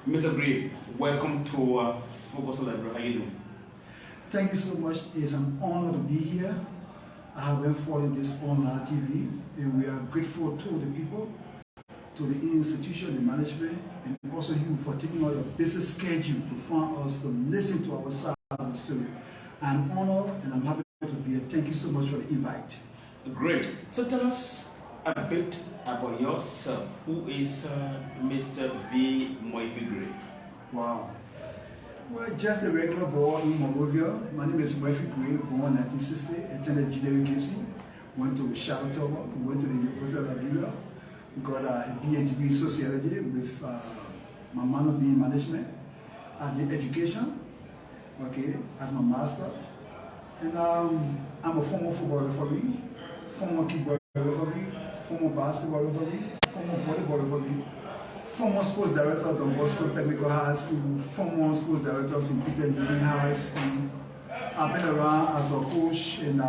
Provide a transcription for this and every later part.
Mr. Gray, welcome to Focus on Liberia. How you doing? Thank you so much. It's an honor to be here. I have been following this online TV, and we are grateful to the people, to the institution, the management, and also you for taking out your business schedule to find us to listen to our side of the story. I'm honored and I'm happy to be here. Thank you so much for the invite. Great. So tell us a bit about yourself. Who is Mr. V. Murvee Gray? Wow. Well, just a regular boy in Murvee. My name is Murvee Gray, born in 1960, attended G.W. Gibson, went to Charlotte, went to the University of Liberia, got a PhD in sociology with my minor being management, and the education, okay, as my master. And I'm a former football referee, former kickball referee, former basketball referee, former volleyball referee, former sports director at Don Bosco Technical High School, former sports director in Peter Junior High School. I've been around as a coach and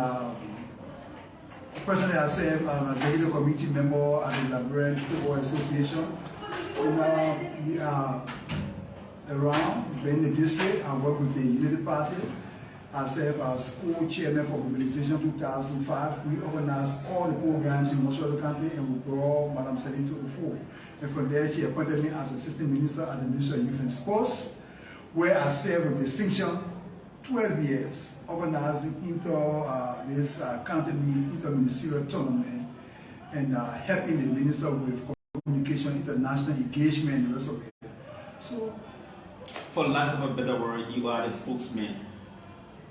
personally I serve as an executive committee member at the Liberia Football Association. And we are around in the district. I work with the Unity Party. I serve as co-chairman for Mobilization 2005. We organize all the programs in Montserrado County and we brought Madam Celine to the fore. And from there, she appointed me as Assistant Minister at the Ministry of Youth and Sports, where I served with distinction 12 years, organizing this county inter-ministerial tournament and helping the Minister with communication, international engagement, and the rest of it. So, for lack of a better word, you are the spokesman.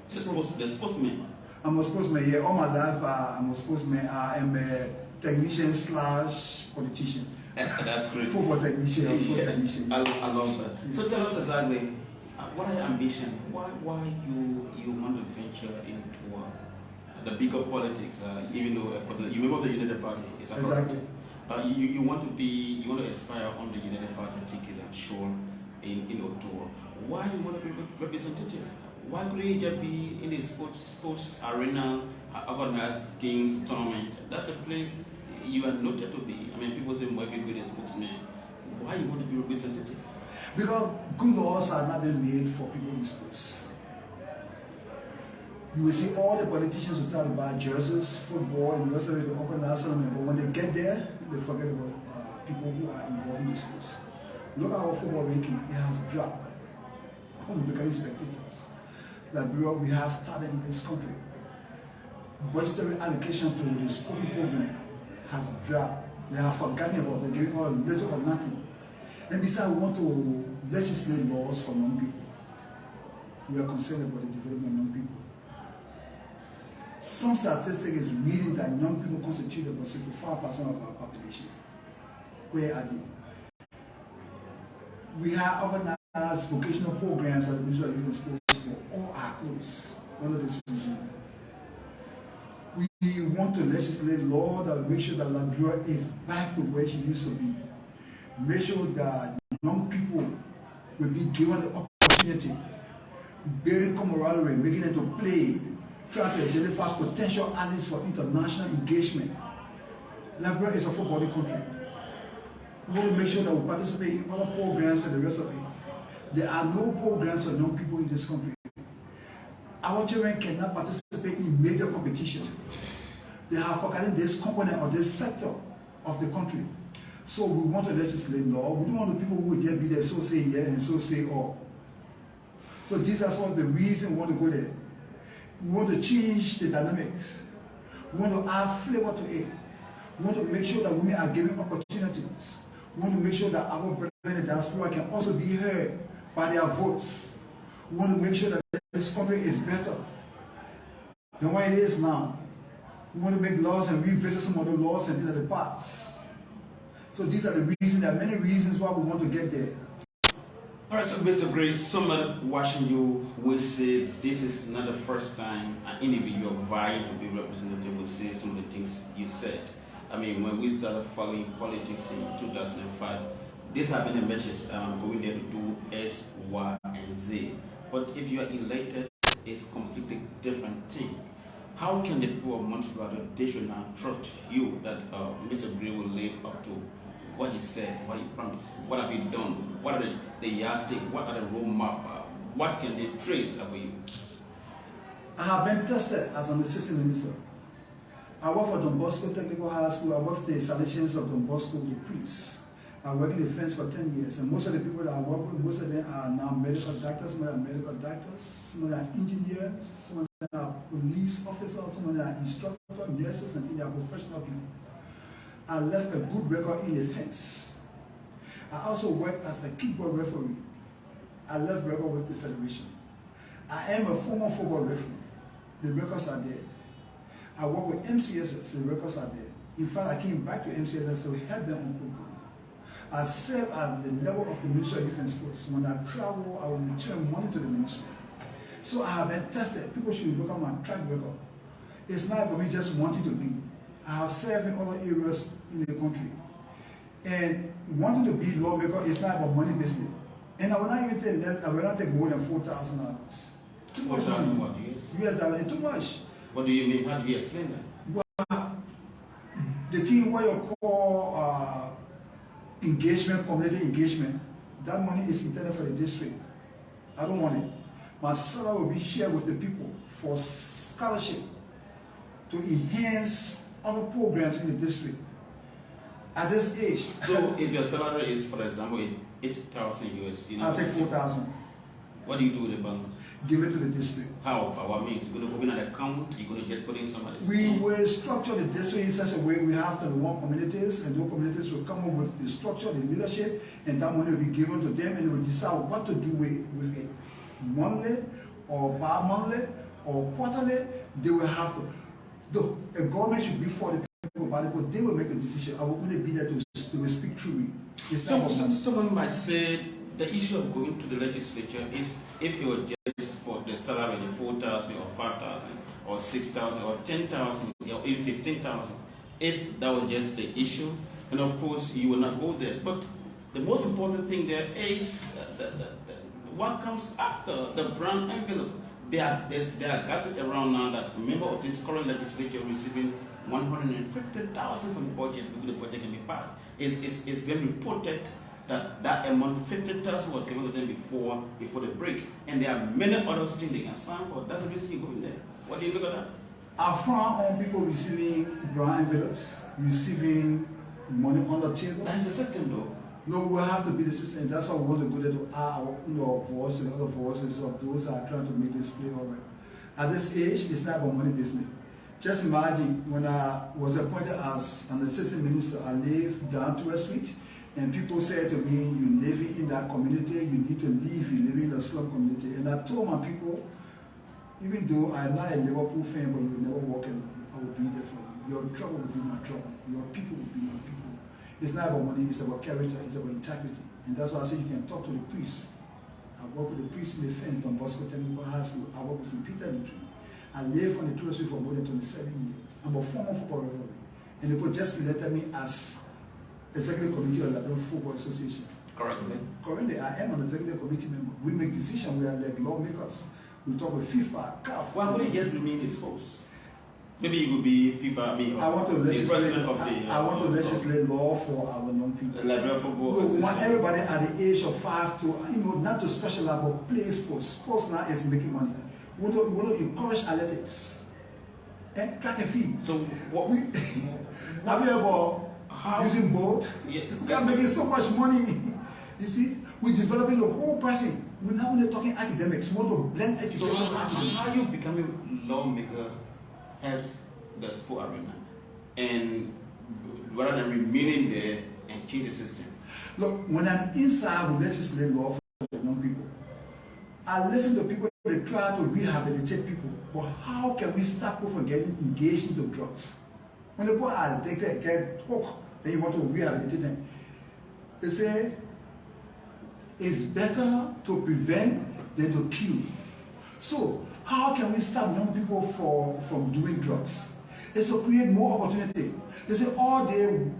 The spokesman. I'm a spokesman, yeah. All my life, I'm a spokesman. I am a technician / politician. That's great. Football technician, sports technician. I love that. Yeah. So tell us exactly, what are your ambitions? Why you want to venture into the bigger politics? Even though you remember the United Party, is that exactly. You want to aspire on the United Party ticket, I'm sure, in October. Why you want to be representative? Why couldn't you just be in the sports arena, organized games, tournament? That's a place you are noted to be. I mean, people say Murvee Gray is a spokesman. Why you want to be representative? Because good laws are not being made for people in sports. You will see all the politicians who start to buy jerseys, football, and the rest of it, they organize tournament, but when they get there, they forget about people who are involved in the sports. Look at our football ranking, it has dropped. We're becoming spectators. Liberia, we have talent in this country. Budgetary allocation to the sporting program has dropped. They have forgotten about it, giving all little or nothing. And besides, we want to legislate laws for young people. We are concerned about the development of young people. Some statistic is reading that young people constitute about 65% of our population. Where are they? We have organized vocational programs at the Ministry of Youth and Sports for all our close under this regime. We want to legislate law that make sure that Liberia is back to where she used to be. Make sure that young people will be given the opportunity, building camaraderie, making them to play, trying to identify potential athletes for international engagement. Liberia is a footballing country. We want to make sure that we participate in other programs and the rest of it. There are no programs for young people in this country. Our children cannot participate in major competition. They have forgotten this component or this sector of the country. So we want to legislate law. We don't want the people who will just be there, so say yeah and so say all. So these are some of the reasons we want to go there. We want to change the dynamics. We want to add flavor to it. We want to make sure that women are given opportunities. We want to make sure that our brethren in the diaspora can also be heard by their votes. We want to make sure that this country is better than what it is now. We want to make laws and revisit some of the laws and things of the past. So these are the reasons. There are many reasons why we want to get there. All right, so Mr. Gray, somebody watching you will say this is not the first time an individual vying to be representative will say some of the things you said. I mean, when we started following politics in 2005, this have been a message going there to do S, Y, and Z. But if you are elected, it's completely different thing. How can the people of Montserrado, they should now trust you that Mr. Gray will live up to what he said, what he promised? What have you done? What are the yardstick? What are the roadmap? What can they trace about you? I have been tested as an assistant minister. I work for Don Bosco Technical High School. I work for the installations of Don Bosco, the priests. I worked in defense for 10 years, and most of the people that I work with, most of them are now medical doctors. Some of them are medical doctors, some of them are engineers, some of them are police officers, some of them are instructors, nurses, and they are professional people. I left a good record in defense. I also worked as a kickball referee. I left record with the federation. I am a former football referee. The records are there. I work with MCSs. The records are there. In fact, I came back to MCSs to help them on football. I serve at the level of the Ministry of Defense Force. When I travel, I will return money to the ministry. So I have been tested. People should look at my track record. It's not for me just wanting to be. I have served in other areas in the country. And wanting to be lawmaker is not about money business. And I will not even take less, I will not take more than $4,000. Too much money. $4,000 what? US dollars. It's too much. What do you mean? How do you explain that? Well, the thing what you call engagement, community engagement, that money is intended for the district. I don't want it. My salary will be shared with the people for scholarship to enhance other programs in the district. At this age. So if your salary is, for example, if 8,000 USD, I'll take 4,000. what do you do with the balance? Give it to the district. How? By what means? You're going to open an account? You're going to just put in somebody's We account? will structure the district in such a way we have 31 communities, and those communities will come up with the structure, the leadership, and that money will be given to them, and they will decide what to do with it. Monthly, or bi-monthly, or quarterly. They will have to. The government should be for the people, but they will make the decision. I will only be there to speak through me. Someone might say the issue of going to the legislature is if you were just for the salary, the 4,000 or 5,000 or 6,000 or 10,000 or even 15,000, if that was just the issue, and of course you will not go there. But the most important thing there is what comes after the brown envelope. There are gathered around now that a member of this current legislature receiving 150,000 from the budget before the budget can be passed. It's been reported that amount 50,000 was given to them before the break, and there are many others things they can sign for. That's the reason you go in there. What do you look at that? I frown on people receiving brown envelopes, receiving money on the table. That is the system, though. No, we have to be the system. That's why we want to go there to our voice and other voices of those that are trying to make this play all right. At this age, it's not about money business. Just imagine when I was appointed as an assistant minister, I lived down to a street, and people said to me, "You living in that community, you need to leave. You live in the slum community." And I told my people, even though I'm not a Liverpool fan, but you will never walk in, I will be there for you. Your trouble will be my trouble. Your people will be my people. It's not about money, it's about character, it's about integrity. And that's why I say you can talk to the priests. I work with the priests in the fence on Bosco Technical High School. I work with St. Peter Military. I lived on the tour street for more than 27 years. I'm a former football referee. And they could just elected me as executive committee of the Liberia Football Association. Currently, I am an executive committee member. We make decisions, we are like lawmakers. We talk with FIFA, CAF. Why would you just remain exposed? Maybe you could be FIFA, I want to legislate. I want to of legislate law for our young people. Liberia Football. We want everybody at the age of 5 to, not to specialize, but play sports. Sports now is making money. We want to encourage athletics and track and field. So what we have you ever using boat? Yeah. We are making so much money. You see, we're developing the whole person. We're not only talking academics. We want to blend education. So how you becoming lawmaker helps the sport arena, and rather than remaining there and change the system? Look, when I'm inside, we legislate law for young people. I listen to people. They try to rehabilitate people, but how can we stop people from getting engaged into drugs? When the people are addicted, get hooked, then you want to rehabilitate them. They say it's better to prevent than to cure. So how can we stop young people from doing drugs? It's to create more opportunity. They say all day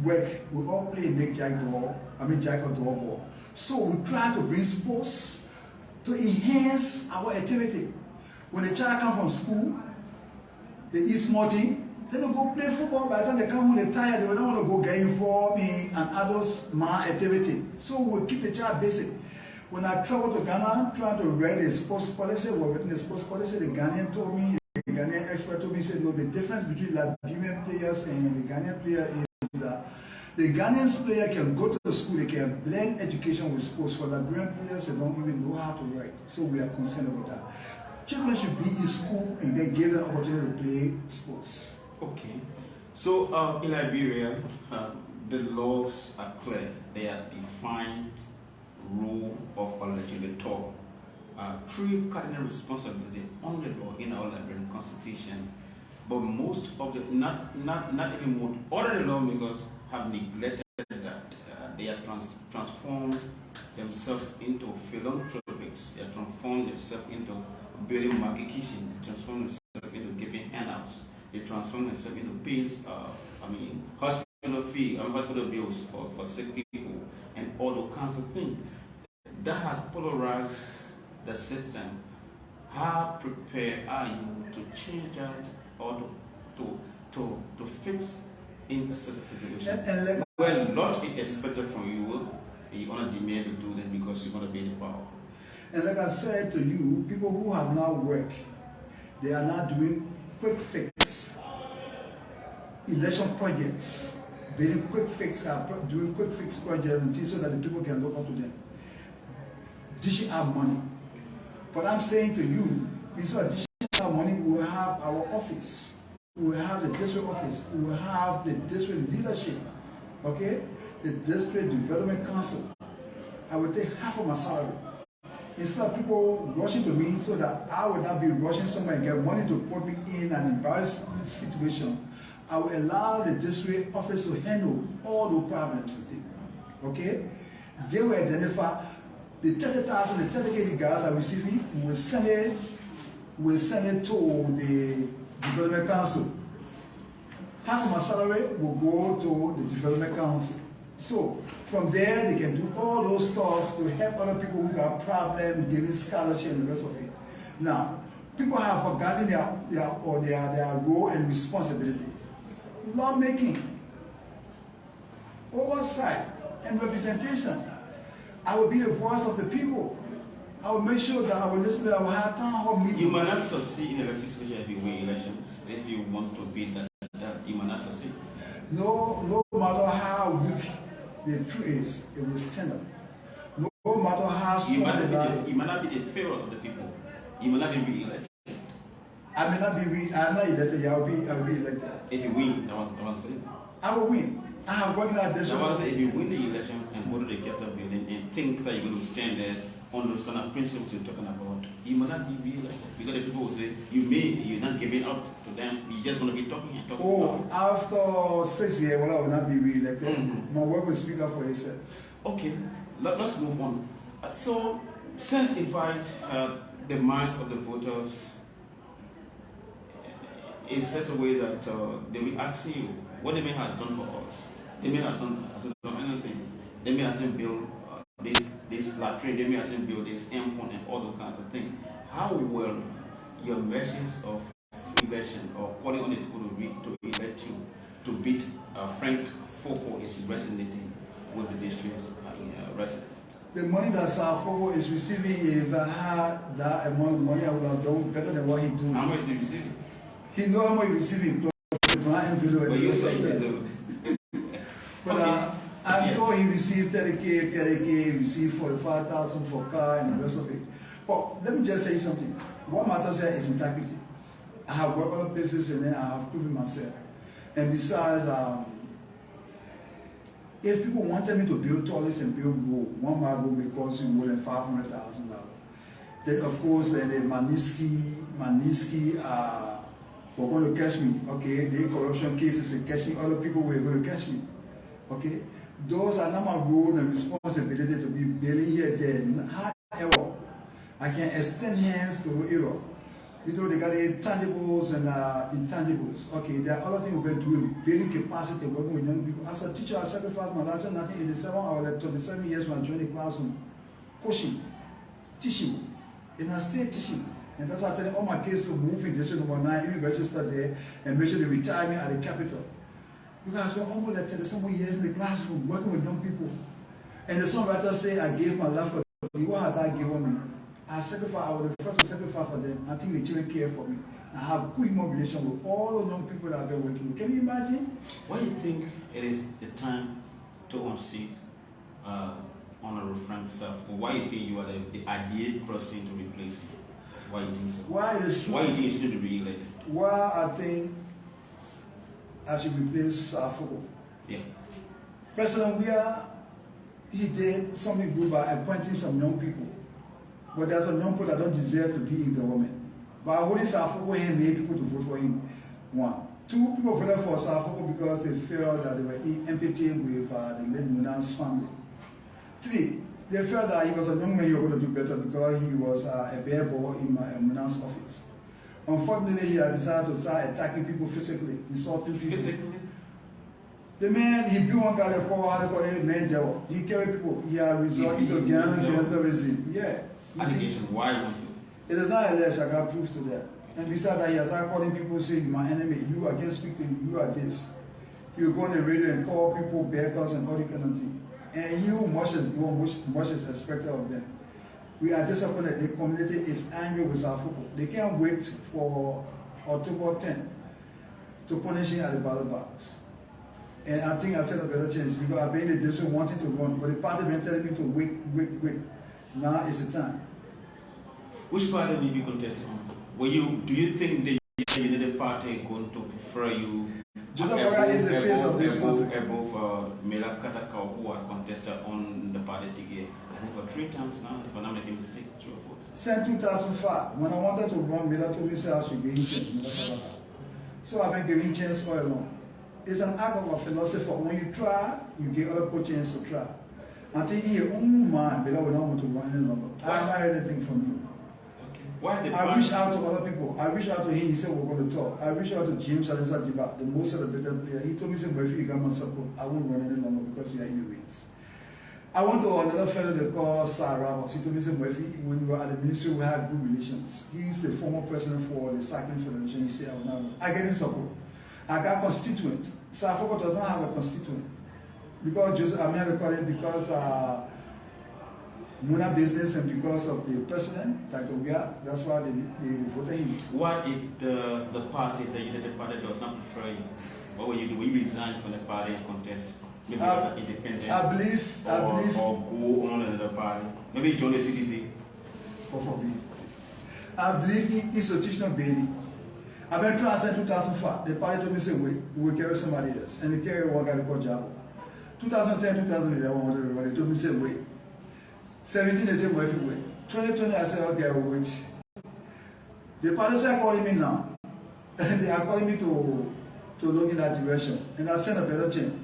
work, we all play make jack or door ball. So we try to bring sports to enhance our activity. When the child comes from school, they eat small thing, Then they go play football. By the time they come home, they're tired. They don't want to go get involved in an adult man activity. So we keep the child basic. When I traveled to Ghana, trying to write a sports policy, we're writing a sports policy. The Ghanaian told me, the Ghanaian expert told me, said, no, the difference between Liberian players and the Ghanaian player is that the Ghanaian player can go to the school, they can blend education with sports. For Liberian players, they don't even know how to write. So we are concerned about that. Children should be in school and then give them opportunity to play sports. Okay. So in Liberia, the laws are clear. They are defined rule of legislative talk. Three cardinal responsibility on the law in our Liberian constitution, but most of the not even more other lawmakers have neglected that. They are transformed themselves into philanthropics. They are transformed themselves into building market kitchen. They transform themselves into giving handouts. They transform themselves into bills. Hospital fee, hospital bills for sick people, and all those kinds of things. That has polarized the system. How prepared are you to change that or to fix in a certain situation? When lot is expected from you, you're going to demand to do that because you're going to be in the power. And like I said to you, people who have now work, they are now doing quick fix election projects, doing quick fix projects until so that the people can look up to them, dishing out money. But I'm saying to you, instead of dishing out money, we will have our office, we will have the district office, we will have the district leadership, okay, the district development council. I will take half of my salary. Instead of people rushing to me so that I will not be rushing somewhere and get money to put me in an embarrassing situation, I will allow the district office to handle all the problems and things. Okay? They will identify the 30,000, the 30K guys are receiving, we'll send it to the development council. Half of my salary will go to the development council. So from there, they can do all those stuff to help other people who got problems, giving scholarship and the rest of it. Now, people have forgotten their role and responsibility. Lawmaking, oversight, and representation. I will be the voice of the people. I will make sure that I will listen to our town hall meetings. You might not succeed in the legislature if you win elections. If you want to beat that you might not succeed. No matter how weak the truth is, it will stand up. No matter how strong you might not be the favorite of the people. You might not be re-elected. I may not be I'm not elected. I will be elected. If you win, I want to say. I will win. I have worked in that district. I want to say, if you win the elections and go to the capital building and think that you're going to stand there on those kind of principles you're talking about, you might not be re-elected. Because the people will say, you're not giving up to them. You just want to be talking and talking. Oh, after 6 years, I will not be re-elected. My work will speak up for itself. Okay, let's move on. So, since invite the minds of the voters in such a way that they will ask you what the man has done for us. The man hasn't done anything. The man hasn't built this latrine. The man hasn't built this endpoint and all those kinds of things. How will your measures of election or calling on the people to elect you to beat Frank Foko is resonating with the district resident? The money that Foko is receiving, if I had that amount of money, I would have done better than what he do. How much is he receiving? He knows how much he's receiving. But you say he deserves. But I'm told he received 30K, received 45,000 for car and the rest of it. But let me just tell you something. What matters here is integrity. I have worked other places and then I have proven myself. And besides, if people wanted me to build toilets and build road, one mile road may cost you more than $500,000. Then of course, the Maniski were going to catch me. Okay, the corruption cases and catching other people were going to catch me. Okay, those are not my role and responsibility to be building here. There, however, I can extend hands to the era. You know, they got the tangibles and intangibles. Okay, there are other things we've been doing, building capacity, working with young people. As a teacher, I sacrificed my life in 1987. I was like 27 years when I joined the classroom, coaching, teaching, and I still teaching. And that's why I tell all my kids to move in district number 9, even register there, and make sure they retire me at the capital. Because I spent almost like 30 some more years in the classroom working with young people. And the songwriter say, I gave my life for them. What had I given me? I sacrificed, I was the first to sacrifice for them. I think the children care for me. I have good human relation with all the young people that I've been working with. Can you imagine? Why do you think it is the time to unseat Honorable Frank Self? Or why do you think you are the ideal person to replace him? Why do you think so? Why is Why do you think he should be elected? Well, I think I should replace Safo. Yeah. President Weah, he did something good by appointing some young people. But there's some young people that don't deserve to be in government. By holding Safo, he made people to vote for him. 1. 2, people voted for Safo because they felt that they were in empathy with the late Muna's family. 3, they felt that he was a young man who was going to do better because he was a bear boy in Muna's office. Unfortunately, he had decided to start attacking people physically, insulting people. Physically? The man, he built one guy they call it man devil. He carried people. He had resorted to gang against the regime. Yeah. Allegation. Why you want to? It is not alleged. I got proof to that. And besides that, he has started calling people saying, my enemy, you against speaking, you are this. He will go on the radio and call people beggars and all that kind of thing. And he who much is expected of them. We are disappointed. The community is angry with our people. They can't wait for October 10th to punish him at the ballot box. And I think I said a better chance because I've been in the district wanting to run, but the party been telling me to wait. Now is the time. Which party will you contest on? Do you think the United Party going to prefer you? Joseph Boga is the face of this country. Above Mela Katakau, who are contested on the party ticket, I think for 3 times now, if I'm not making a mistake, 3 or 4 times. Since 2005, when I wanted to run, Mela told me I should give him chance. So I've been giving chance all along. It's an act of a philosophy. When you try, you get other people chance to try. Until in your own mind, Mela will not want to run any longer. I haven't heard anything from you. I reached out to other people. I reached out to him. He said we're going to talk. I reached out to James Alexander, the most celebrated player. He told me, Murvee, you got my support. I won't run any longer because you are in the race. I went to another fellow they call Sir Ramos. He told me, Murvee, when you were at the ministry, we had good relations. He's the former president for the Cycling Federation. He said, I will not run. I get his support. I got constituents. South Africa does not have a constituent. Because Muna business and because of the president, that's why they voted him. What if the party, the United Party, does not prefer you? What will you do? Will you resign from the party and contest? Maybe as an independent? I believe. Or go on another party? Maybe join the CDC? God forbid. I believe in institutional building. I've been trying since 2005. The party told me, say, wait, we will carry somebody else. And they carry one guy called Jabo. 2010, 2011, when they told me, say, wait. 17, they said, well, if you wait. 2020, I said, okay, I will wait. The parties are calling me now. And they are calling me to look in that direction. And I send a better chance.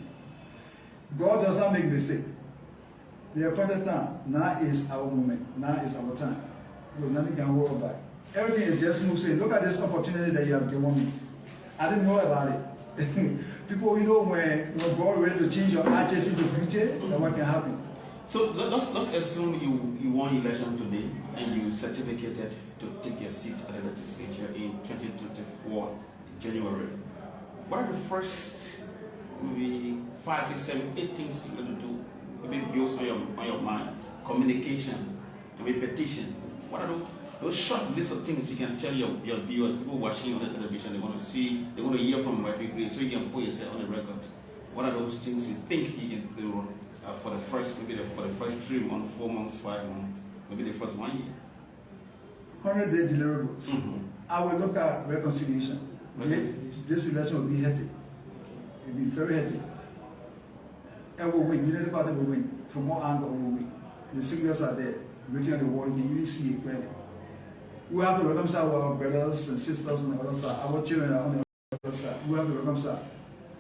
God does not make mistake. The appointed time, now is our moment. Now is our time. So nothing can hold us back. Everything is just moving. Look at this opportunity that you have given me. I didn't know about it. People, when God is ready to change your ashes into beauty, then what can happen? So let's assume you won election today and you certificated to take your seat at the legislature in 2024 January. What are the first maybe 5, 6, 7, 8 things you're going to do? Maybe bills on your mind, communication, maybe petition. What are those short list of things you can tell your viewers, people watching on the television, they want to see, they want to hear from Murvee Grace, so you can put yourself on the record. What are those things you think you can do? For the first 3 months, 4 months, 5 months, maybe the first 1 year. 100-day deliverables. I will look at reconciliation. This election will be hectic. It will be very hectic. And we'll win. Unity Party will win. From all angles, we'll win. The signals are there. Written on the wall, you can even see it clearly. We have to reconcile our brothers and sisters on the other side. Our children are on the other side. We have to reconcile.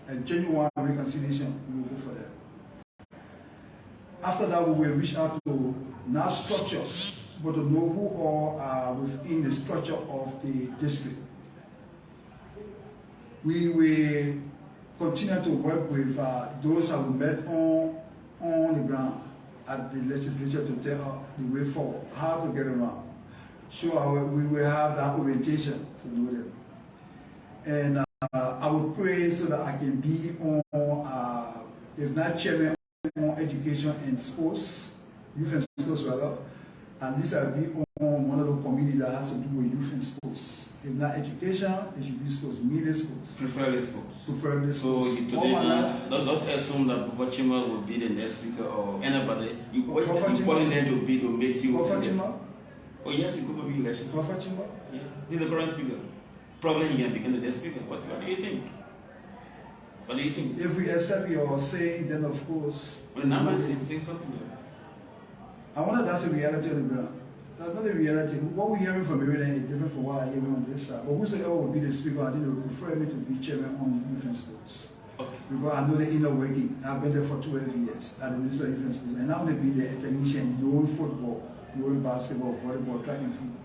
A genuine reconciliation, we will go for that. After that, we will reach out to not structure, but to know who all are within the structure of the district. We will continue to work with those that we met on the ground at the legislature to tell the way forward, how to get around. So we will have that orientation to do them. And I will pray so that I can be on, if not chairman, on education and sports, youth and sports rather. At least I'll be on one of the committees that has to do with youth and sports. If not education, it should be sports, media sports. Preferably sports. Preferably So sports. let's assume that Professor Chima will be the next speaker or anybody. What you calling them to be to make you. Professor Chima? Oh yes, he could be election. Professor Chima? Yeah. He's the current speaker. Probably he can become the next speaker. What do you think? What do you think? If we accept your saying, then of course. Well, now I'm saying something. I wonder that's a reality on the ground. That's not a reality. What we're hearing from everything is different from what I hear on this side. But whosoever will be the speaker, I think they would prefer me to be chairman on youth and sports. Okay. Because I know the inner working. I've been there for 12 years at the Ministry of Youth and Sports. And I want to be the technician, knowing football, knowing basketball, volleyball, track and field.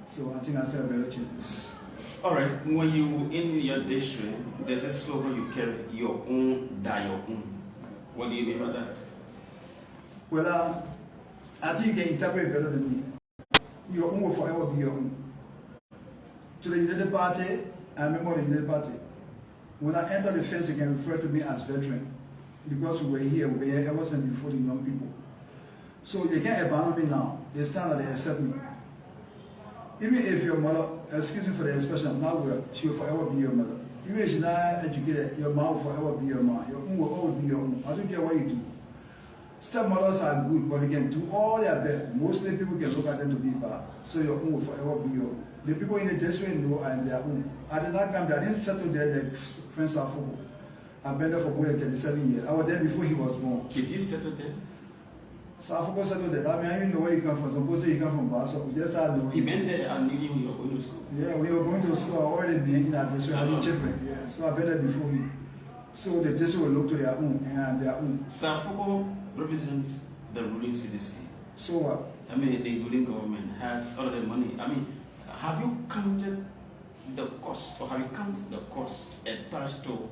So I think I still have better chances. All right. When you in your district, there's a slogan you carry: your own, die your own. What do you mean by that? Well, I think you can interpret it better than me. Your own will forever be your own. To the United Party, I remember the United Party. When I entered the fence, you can refer to me as veteran. Because we were here ever since before the young people. So you can't abandon me now. It's time that they accept me. Even if your mother, excuse me for the expression, I'm not well, she will forever be your mother. Even if she's not educated, your mom will forever be your mom. Your own will always be your own. I don't care what you do. Stepmothers are good, but they can do all their best. Mostly people can look at them to be bad. So your own will forever be your own. The people in the district know I'm their own. I did not come there. I didn't settle there like friends are football. I've been there for more than 37 years. I was there before he was born. Did you settle there? South settled there. I mean, I even know where you come from. Suppose you come from Basel. We just started knowing. You went there and knew you were going to school? Yeah, we were going to school. I already been in our district having children. Yeah, so I've been there before me. So the district will look to their own and their own. South represents the ruling CDC. So what? I mean, the ruling government has all the money. I mean, have you counted the cost, or have you counted the cost attached to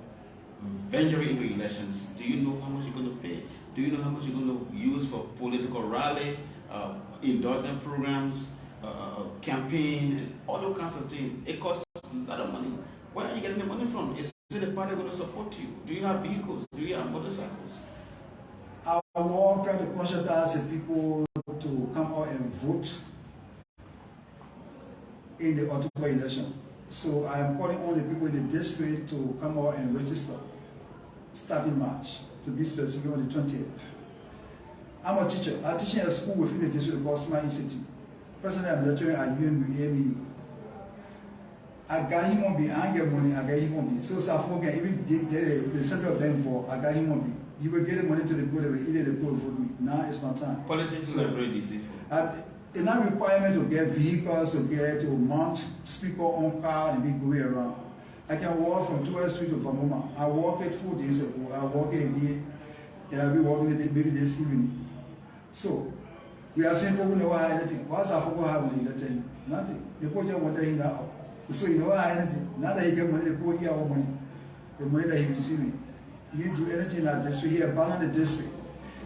venturing into elections? Do you know how much you're going to pay? Do you know how much you're going to use for political rally, endorsement programs, campaign, and all those kinds of things? It costs a lot of money. Where are you getting the money from? Is the party going to support you? Do you have vehicles? Do you have motorcycles? I will try to conscientize the people to come out and vote in the October election. So I am calling on the people in the district to come out and register starting March, to be specific, on the 20th. I'm a teacher. I teach in a school within the district called Smart Institute. Personally, I'm lecturing at UMU. I got him on me. I get money. I got him on me. So Safo can even get the central bank for. I got him on me. He will get the money to the people that will either the people vote me. Now it's my time. Politics are very deceitful. It's not requirement to get vehicles, to mount speaker on car and be going around. I can walk from 12th Street to Famoma. I walk it 4 days ago. I walk it a day. And I'll be walking it maybe this evening. So we are saying people never have anything. What's our people having anything? Nothing. The people just want to hear now. So you never have anything. Now that he get money, they go here our money. The money that he receiving. He didn't do anything in that district. He abandoned the district.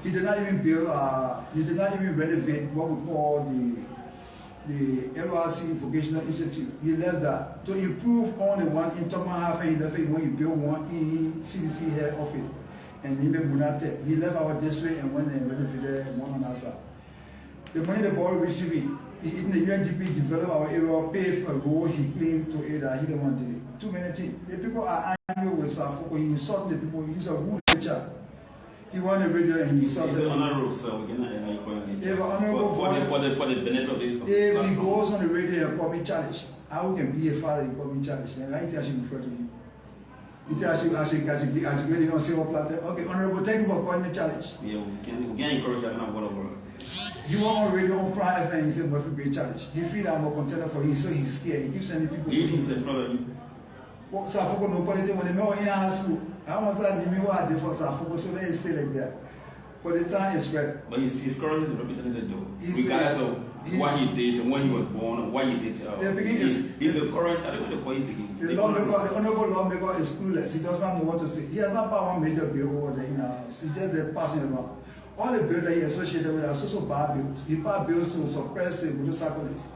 He did not even build, he did not even renovate what we call the LRC Vocational Institute. He left that to improve on the one in Tokman Half, and he left it when you build one in CDC head office. And he made Munate. He left our district and went and renovated one on our side. The money the boy receiving, in the UNDP developed our area, paved a road he claimed to aid that he didn't want it. Too many things. The people are angry with Safoko. He insult the people. He's a rude nature. He won the radio and he insulted them. It's honorable, so we cannot deny it. For the benefit of this. If he goes on the radio and call me challenge, how can be a father and call me challenge? And I think I should refer to him. I should really not say what platform. Okay, honorable, thank you for calling me challenge. Yeah, we can encourage that kind of word. He went on radio on Prime FM and he said Murvee be a challenge. He feels I'm a contender for him, so he's scared. He keeps sending people. Do you think he's in front of you? Well, so I forgot nobody when they were in high school. I want to tell me what I did for Safoko, so they stay like that. But the time is right. But he's currently the representative though. Regardless of what he did and when he was born and what he did. He's a current, I don't know what to call him. The honorable lawmaker is clueless. He does not know what to say. He has not passed one major bill over there in our house. He's just there passing around. All the bills that he associated with are so bad bills. He passed bills to suppress the motorcyclists.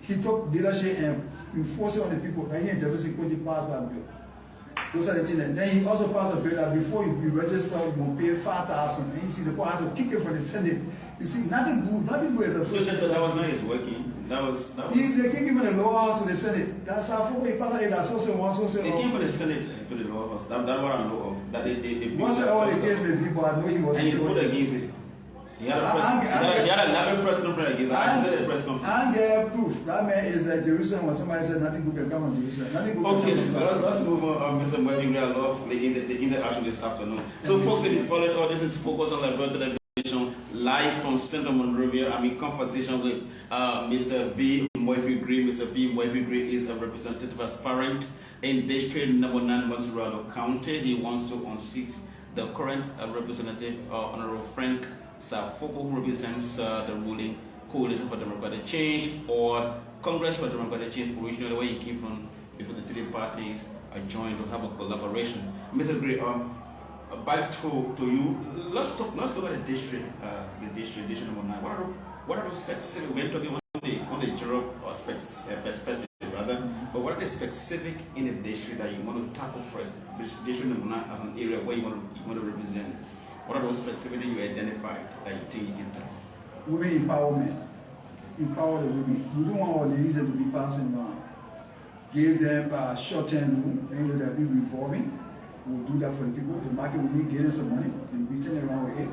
he took leadership and enforcing on the people that he and Jefferson Koji passed that bill. Those are the things. Then he also passed a bill that before you be registered, you must pay 5,000. And you see the court had to kick it for the Senate. You see, nothing good is associated. So that was not his working. That was. They came from the lower house to the Senate. That's how he passed it. That's also one social. They came from the Senate to the lower house. That's what I know of. That they once all the case may be, but I know he was. And he stood against it. He had a national press conference against it. I did a press conference. And there proof. That man is that Jerusalem when somebody said nothing good can come from Jerusalem. Nothing good okay, can come from let's move on, Mr. Murvee. I love the interaction this afternoon. So, folks, if you followed all this is Focus on Liberia Television, live from Central Monrovia. I'm in conversation with Mr. V. Murvee. Mr. V. Murvee is a representative aspirant in District Number 9, Montserrado County. He wants to unseat the current representative, Honorable Frank Safoko, who represents the ruling Coalition for Democratic Change or Congress for Democratic Change, originally where he came from before the three parties are joined to have a collaboration. Mr. Gray, back to you. Let's look at the district number 9. What are the specific? We're talking on the general perspective rather, but what are the specific in the district that you want to tackle first? District number 9 as an area where you want to represent. What are those specifics you identified that you think you can tackle? Women empowerment. Empower the women. We don't want our ladies to be passing around. Give them a short-term loan, and they'll be revolving. We'll do that for the people. The market will be getting some money, they'll be turning around with it.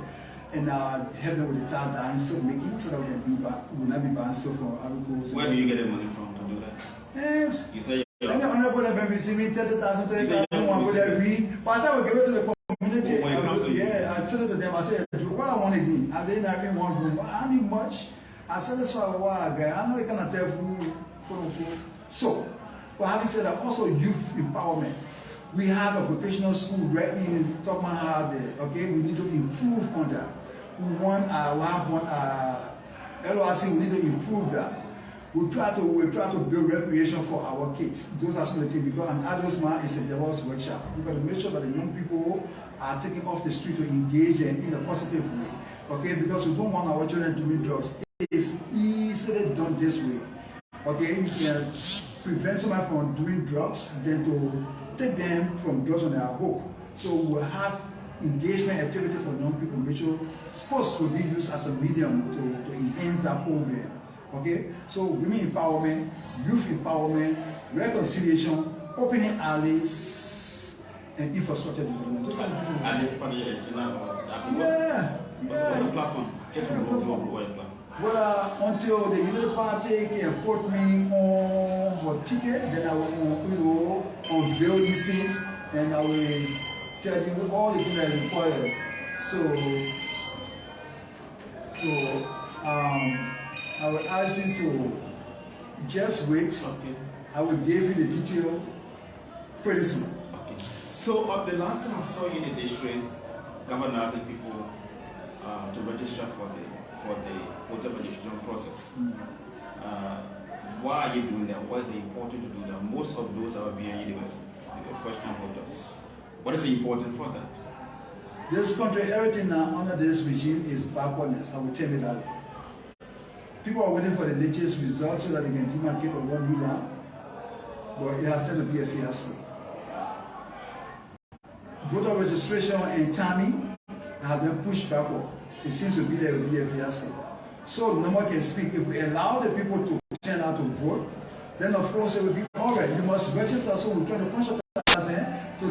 And help them with the tax and soap making so that we will not be buying soap from agriculture. Where do you get the money from to do that? Yes. You say and the honorable have been receiving 30,000, 30,000, with every. But I said we'll give it to the community. I said it to them, I said, what I want to do, I didn't have in one room, but I need much. I said that's why I'm not going to tell who, so, but having said that, also youth empowerment. We have a vocational school right in Tokman Harde, okay? We need to improve on that. We have one LORC, we need to improve that. We try to build recreation for our kids. Those are some of the things, because an adult man is a devil's workshop. We've got to make sure that the young people are taken off the street to engage in a positive way. Okay, because we don't want our children doing drugs. It is easily done this way. Okay, you can prevent somebody from doing drugs than to take them from drugs on their hook. So we'll have engagement activity for young people. Make sure sports will be used as a medium to enhance that program. Okay, so women empowerment, youth empowerment, reconciliation, opening alleys, and infrastructure development. Those are the business. Yeah. What's the platform? Well, until the United Party can put me on a ticket, then I will unveil these things and I will tell you all the things that are required. I will ask you to just wait. Okay. I will give you the detail pretty soon. Okay. So the last time I saw you in the district, governor asking people to register for the voter registration process. Why are you doing that? Why is it important to do that? Most of those are being the first-time voters. What is important for that? This country, everything now under this regime is backwardness. I will tell you that. People are waiting for the latest results so that they can demarcate on one new land, but it has turned to be a fiasco. Voter registration and timing has been pushed backward. It seems to be there will be a fiasco. So no one can speak. If we allow the people to turn out to vote, then of course it will be all right. You must register. So we're trying to push to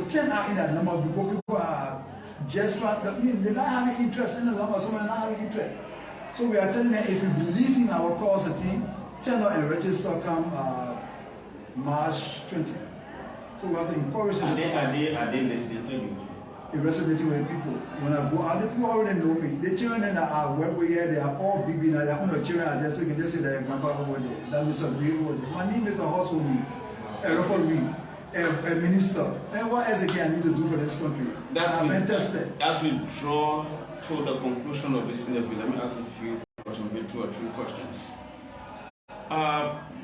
turn out in that number because people are just they're not having interest in the number. Some are not having interest. So we are telling them if you believe in our cause, turn out and register come March 20. So we have to encourage them. Are they listening to you? Resonating with the people. When I go out, the people already know me. The children that are work with here, they are all big now. Their own children are there, so you can just say that grandpa over there, that Mr. B over there. My name is a household, a referee, a minister. And what else again I need to do for this country? I've been tested. As we draw to the conclusion of this interview, let me ask a few questions, maybe 2 or 3 questions.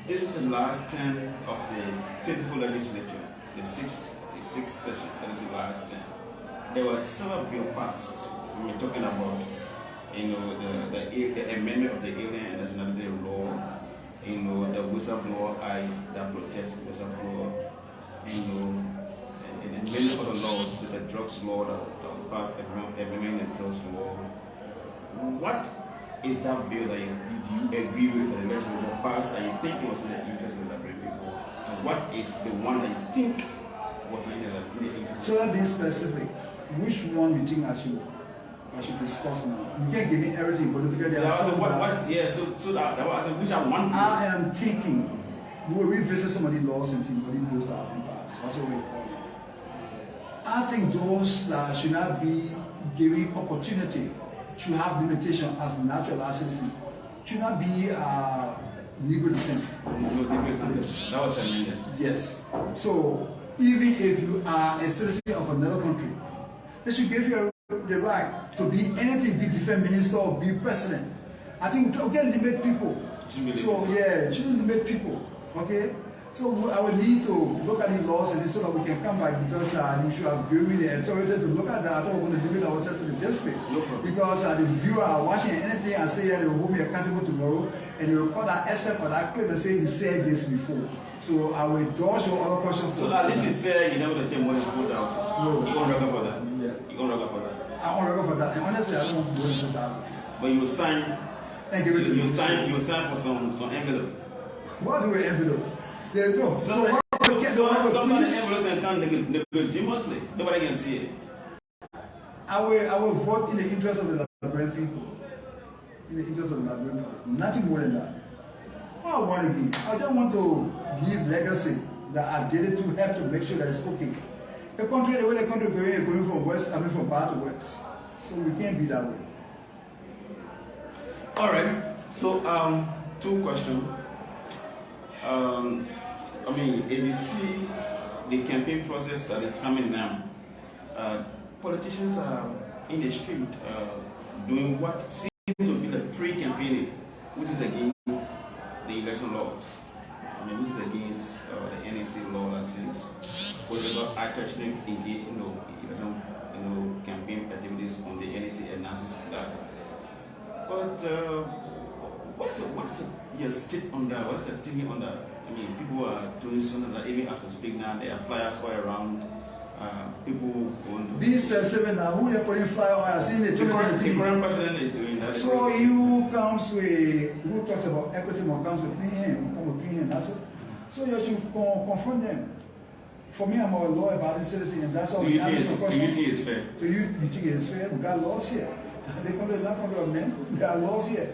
This is the last term of the 54th legislature, the sixth session. That is the last term. There were several bills passed. We were talking about, the amendment of the Alien and Nationality Law, the whistleblower act that protects whistleblower, and many other laws, the drugs law that was passed, implementing the drugs law. What is that bill that you agree with the legislature passed that you think was in the interest of the Liberian people? And what is the one that you think was in the interest? So that being specific, which one you think I should discuss now? You can't give me everything, but because there are so that was which I want. I am thinking we will revisit some of the laws and things, all the bills that have been passed. That's what we call it. I think those that should not be given opportunity should have limitation as natural citizen. Should not be legal descent. Yes. That was amended. Yes. So even if you are a citizen of another country, they should give you the right to be anything, be defense minister or be president. I think we can limit people. So yeah, shouldn't limit people. Okay. So I will need to look at the laws and so that we can come back because you should have given me the authority to look at that. I thought we were going to limit ourselves to the district. Because the viewer are watching anything I say here, they will hold me accountable tomorrow and they will call that except for that clip and say you said this before. So I will dodge your other question. So at least you say you never take more than 4,000. No. You won't record for that. Yeah. You won't record for that. I won't record for that. And honestly, I don't want more than 4,000. But you will sign. And give it to me. You sign for some envelope. What do we envelope? There's no. Somebody envelope can come legitimately. Nobody can see it. I will vote in the interest of the Liberian people. In the interest of the Liberian people. Nothing more than that. All I want again, I don't want to leave legacy that I did it to help to make sure that it's okay. The country, the way the country is going from west, from bad to west. So we can't be that way. All right. So, two questions. If you see the campaign process that is coming now, politicians are in the street doing what seems to be the pre-campaigning, which is against the election laws. Which is against the NAC law that says political actors engage in campaign activities on the NAC announces that. But what's your state on that? What's your thinking on that? People are doing something that even as we speak now, there are flyers all around. People going to be specific now. Who are putting flyers in the 2023? The current president is doing that. So you comes with who talks about equity, who comes with clean hand, who comes with clean hand. That's it. So you should confront them. For me, I'm a lawyer about citizen, and that's all. Do you think it's fair? Do you think it's fair? We got laws here. The country is not country of men. There are laws here.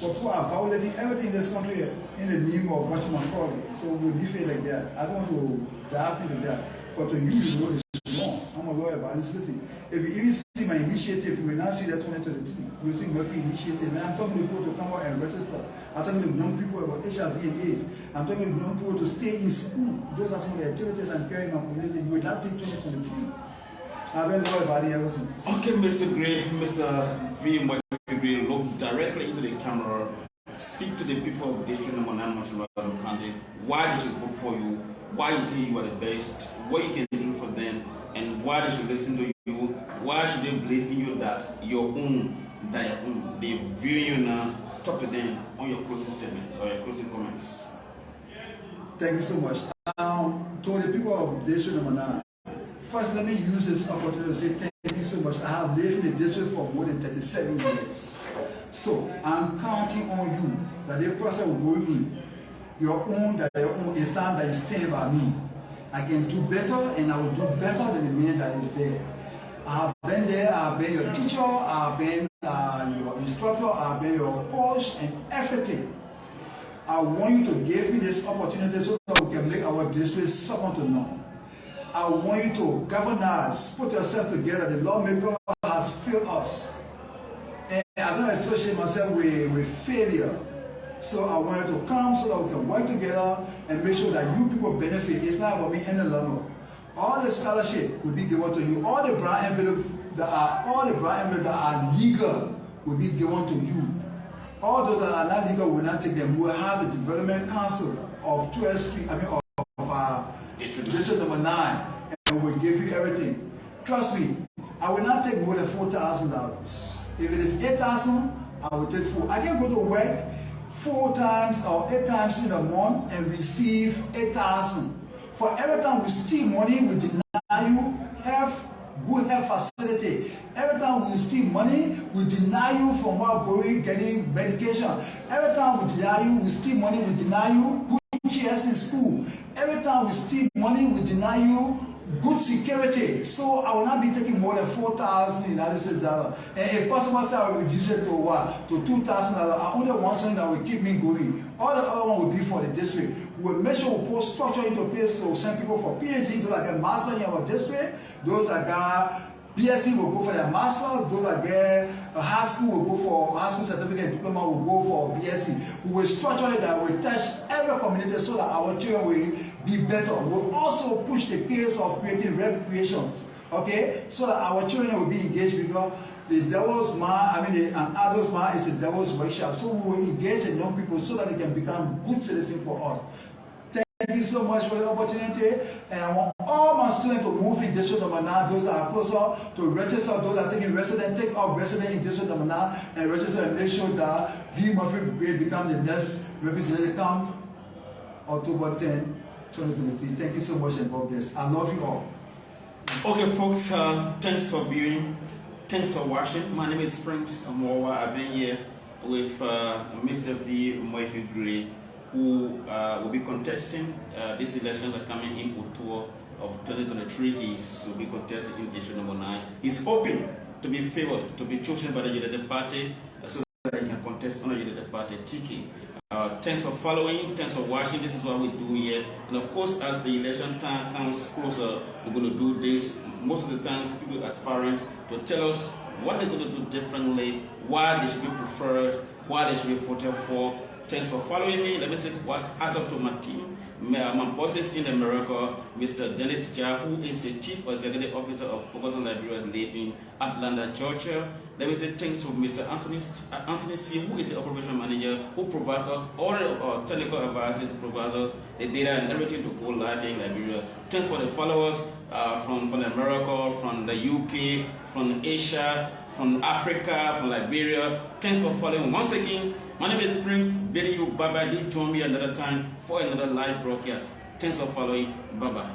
But who are violating everything in this country in the name of what you want to call it. So we leave it like that. I don't want to dive into that. But to you know it's wrong. I'm a lawyer about this. Listen, if you even see my initiative, you will not see that 2023. You will see Murvee initiative. And I'm talking to people to come out and register. I'm talking to young people about HIV and AIDS. I'm talking to young people to stay in school. Those are some of the activities I'm carrying in my community. You will not see 2023. I've been a lawyer about it ever since. Okay, Mr. Gray, Mr. V. Gray, look directly into the camera. Speak to the people of District Number 9, Montserrado County. Why they should vote for you? Why you think you are the best? What you can do for them? And why they should listen to you? Why should they believe in you that your own? They view you now. Talk to them on your closing statements or your closing comments. Thank you so much. To the people of District Number 9, first let me use this opportunity to say thank you so much. I have lived in the district for more than 37 years. So I'm counting on you that the process will go in. Your own it's time that you stand by me. I can do better and I will do better than the man that is there. I've been there, I've been your teacher, I've been your instructor, I've been your coach and everything. I want you to give me this opportunity so that we can make our district second to none. I want you to galvanize, put yourself together. The lawmaker has failed us. And I don't associate myself with failure. So I want you to come so that we can work together and make sure that you people benefit. It's not about me any longer. All the scholarship will be given to you. All the brown envelopes that are legal will be given to you. All those that are not legal will not take them. We will have the development council of 12th Street, District Number 9, and we'll give you everything. Trust me, I will not take more than $4,000. If it is $8,000, I will take $4,000. I can go to work 4 times or 8 times in a month and receive 8,000. For every time we steal money, we deny you health, good health facility. Every time we steal money, we deny you from going getting medication. Every time we deny you, we steal money, we deny you good chairs in school. Every time we steal money, we deny you good security. So I will not be taking more than 4,000 United States dollars. And if possible, say I will reduce it to what? To $2,000. I only want something that will keep me going. All the other one will be for the district. We will make sure we put structure into place to send people for PhD, those that get master in our district, those that got BSc will go for their masters, those that get a high school will go for high school certificate and diploma will go for BSc. We will structure it that will touch every community so that our children will be better. We'll also push the case of creating recreations, okay, so that our children will be engaged, because the devil's mind, an adult's mind is the devil's workshop. So we will engage the young people so that they can become good citizens for us. Thank you so much for the opportunity, and I want all my students to move in district number 9. Those that are closer to register, those that are taking resident, take up resident in district number 9 and register and make sure that V. Murvee Brigade become the next representative come October 10, 2023. Thank you so much and God bless. I love you all. Okay, folks, thanks for viewing. Thanks for watching. My name is Prince Amowa. I've been here with Mr. V. Murvee Brigade, who will be contesting these elections are coming in October of 2023. He will be contesting in district number 9. He's hoping to be favored, to be chosen by the United Party, so that he can contest on the United Party ticket. Thanks for following, thanks for watching. This is what we do here. And of course, as the election time comes closer, we're going to do this. Most of the times, people aspirant to tell us what they're going to do differently, why they should be preferred, why they should be voted for. Thanks for following me. Let me say what has up to my team, my bosses in America, Mr. Dennis Jah, who is the Chief Executive Officer of Focus on Liberia, live in Atlanta, Georgia. Let me say thanks to Mr. Anthony C., who is the Operation Manager, who provides us all the technical advices, provides us the data and everything to go live in Liberia. Thanks for the followers from America, from the UK, from Asia, from Africa, from Liberia. Thanks for following once again. My name is Prince, bidding you bye-bye. Do join me another time for another live broadcast. Thanks for following. Bye-bye.